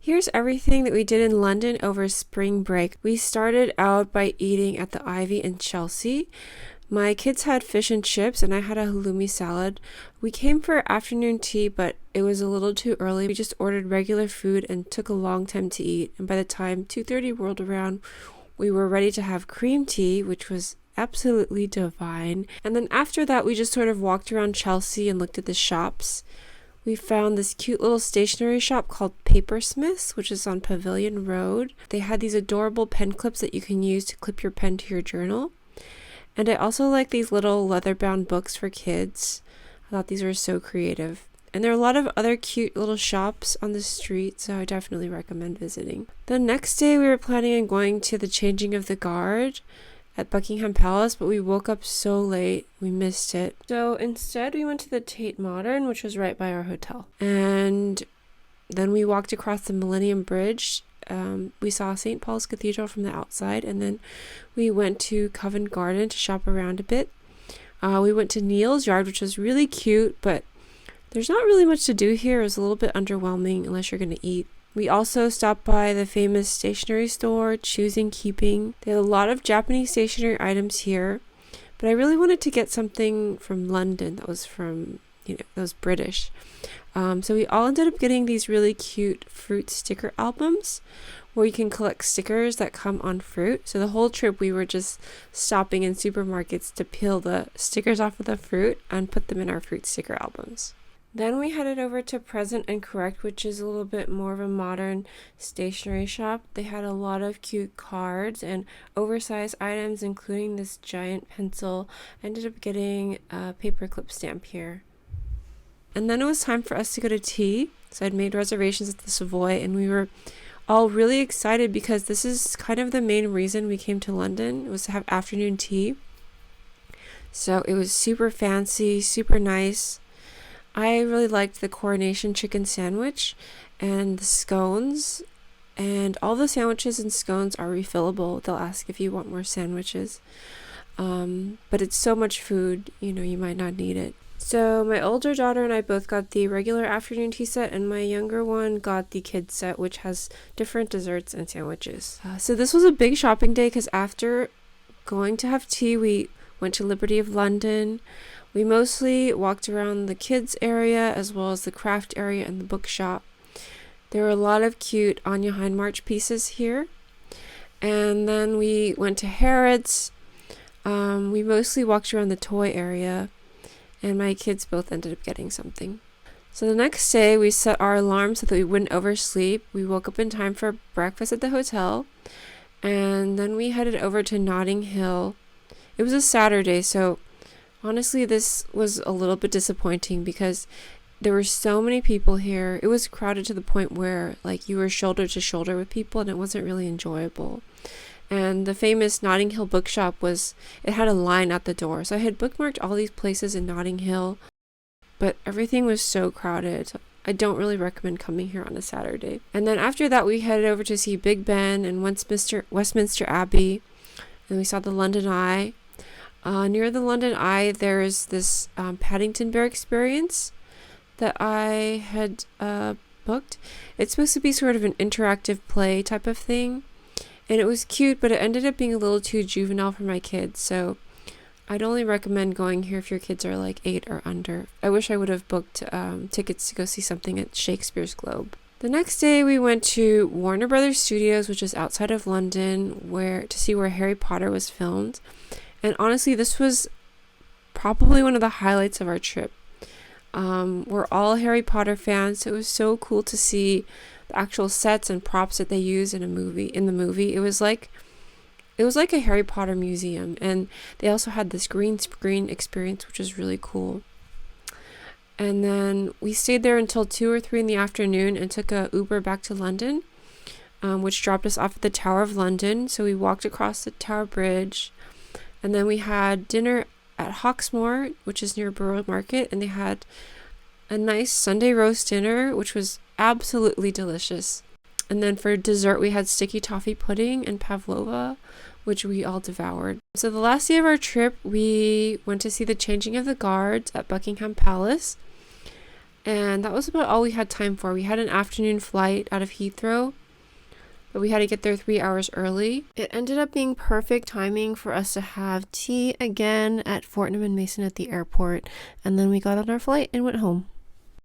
Here's everything that we did in London over spring break. We started out by eating at the Ivy in Chelsea. My kids had fish and chips and I had a halloumi salad. We came for afternoon tea, but it was a little too early. We just ordered regular food and took a long time to eat. And by the time 2:30 rolled around, we were ready to have cream tea, which was absolutely divine. And then after that, we just sort of walked around Chelsea and looked at the shops. We found this cute little stationery shop called Papersmiths, which is on Pavilion Road. They had these adorable pen clips that you can use to clip your pen to your journal. And I also like these little leather-bound books for kids. I thought these were so creative. And there are a lot of other cute little shops on the street, so I definitely recommend visiting. The next day we were planning on going to the changing of the guard at Buckingham Palace, but we woke up so late we missed it. So instead we went to the Tate Modern, which was right by our hotel. And then we walked across the Millennium Bridge. We saw St. Paul's Cathedral from the outside, and then we went to Covent Garden to shop around a bit. We went to Neal's Yard, which was really cute, but there's not really much to do here. It was a little bit underwhelming unless you're going to eat. We also stopped by the famous stationery store, Choosing Keeping. They had a lot of Japanese stationery items here, but I really wanted to get something from London that was from, that was British. So we all ended up getting these really cute fruit sticker albums where you can collect stickers that come on fruit. So the whole trip we were just stopping in supermarkets to peel the stickers off of the fruit and put them in our fruit sticker albums. Then we headed over to Present and Correct, which is a little bit more of a modern stationery shop. They had a lot of cute cards and oversized items, including this giant pencil. I ended up getting a paperclip stamp here. And then it was time for us to go to tea. So I'd made reservations at the Savoy, and we were all really excited because this is kind of the main reason we came to London. It was to have afternoon tea. So it was super fancy, super nice. I really liked the Coronation chicken sandwich and the scones, and all the sandwiches and scones are refillable. They'll ask if you want more sandwiches, but it's so much food, you might not need it. So my older daughter and I both got the regular afternoon tea set, and my younger one got the kids set, which has different desserts and sandwiches. So this was a big shopping day because after going to have tea, we went to Liberty of London. We mostly walked around the kids area as well as the craft area and the bookshop. There were a lot of cute Anya Hindmarch pieces here. And then we went to Harrods. We mostly walked around the toy area, and my kids both ended up getting something. So the next day we set our alarm so that we wouldn't oversleep. We woke up in time for breakfast at the hotel, and then we headed over to Notting Hill. It was a Saturday, so honestly, this was a little bit disappointing because there were so many people here. It was crowded to the point where you were shoulder to shoulder with people, and it wasn't really enjoyable. And the famous Notting Hill bookshop it had a line at the door. So I had bookmarked all these places in Notting Hill, but everything was so crowded. I don't really recommend coming here on a Saturday. And then after that, we headed over to see Big Ben and Westminster Abbey, and we saw the London Eye. Near the London Eye, there's this Paddington Bear experience that I had booked. It's supposed to be sort of an interactive play type of thing, and it was cute, but it ended up being a little too juvenile for my kids, so I'd only recommend going here if your kids are 8 or under. I wish I would have booked tickets to go see something at Shakespeare's Globe. The next day we went to Warner Brothers Studios, which is outside of London, to see where Harry Potter was filmed. And honestly, this was probably one of the highlights of our trip. We're all Harry Potter fans, so it was so cool to see the actual sets and props that they use in the movie. It was like a Harry Potter museum, and they also had this green screen experience, which was really cool. And then we stayed there until 2 or 3 in the afternoon and took a Uber back to London, which dropped us off at the Tower of London. So we walked across the Tower Bridge. And then we had dinner at Hawksmoor, which is near Borough Market, and they had a nice Sunday roast dinner, which was absolutely delicious. And then for dessert, we had sticky toffee pudding and pavlova, which we all devoured. So the last day of our trip, we went to see the changing of the guards at Buckingham Palace. And that was about all we had time for. We had an afternoon flight out of Heathrow, but we had to get there 3 hours early. It ended up being perfect timing for us to have tea again at Fortnum and Mason at the airport, and then we got on our flight and went home.